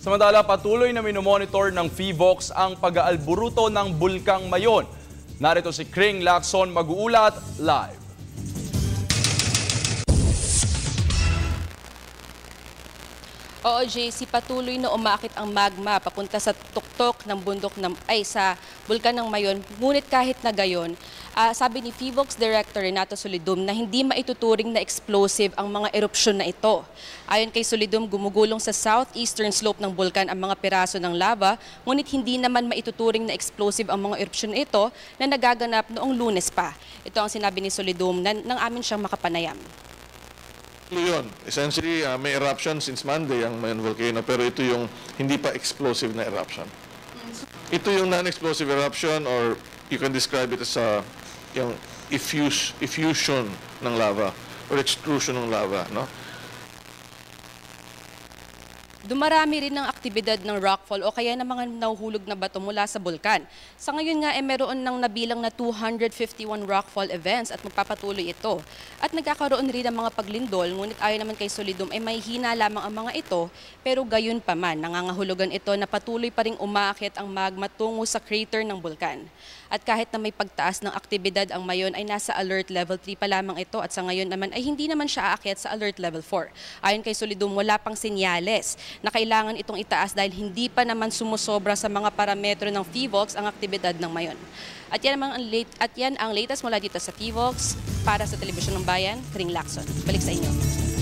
Samantala, patuloy na minomonitor ng PHIVOLCS ang pag-aalburuto ng Bulkang Mayon. Narito si Kring Lacson mag-uulat live. Oo, JC, patuloy na umakit ang magma papunta sa tuktok ng bundok sa bulkan ng Mayon. Ngunit kahit na gayon, sabi ni PHIVOLCS Director Renato Solidum na hindi maituturing na explosive ang mga erupsyon na ito. Ayon kay Solidum, gumugulong sa southeastern slope ng bulkan ang mga piraso ng lava, ngunit hindi naman maituturing na explosive ang mga erupsyon na ito na nagaganap noong Lunes pa. Ito ang sinabi ni Solidum nang amin siyang makapanayam. Yun. Essentially, may eruption since Monday ang Mayon volcano, pero ito yung hindi pa explosive na eruption. Ito yung non-explosive eruption, or you can describe it as yung effusion ng lava or extrusion ng lava, no? Dumarami rin ng aktibidad ng rockfall o kaya ng mga nahuhulog na bato mula sa bulkan. Sa ngayon nga, meron ng nabilang na 251 rockfall events at magpapatuloy ito. At nagkakaroon rin ng mga paglindol, ngunit ayon naman kay Solidum ay may hina lamang ang mga ito, pero gayon pa man, nangangahulugan ito na patuloy pa ring umaakit ang magma tungo sa crater ng bulkan. At kahit na may pagtaas ng aktibidad ang Mayon ay nasa alert level 3 pa lamang ito at sa ngayon naman ay hindi naman siya aakyat sa alert level 4. Ayon kay Solidum, wala pang senyales na kailangan itong itaas dahil hindi pa naman sumusobra sa mga parametro ng PHIVOLCS ang aktibidad ng Mayon. At yan ang latest mula dito sa PHIVOLCS. Para sa Telebisyon ng Bayan, Kring Lacson. Balik sa inyo.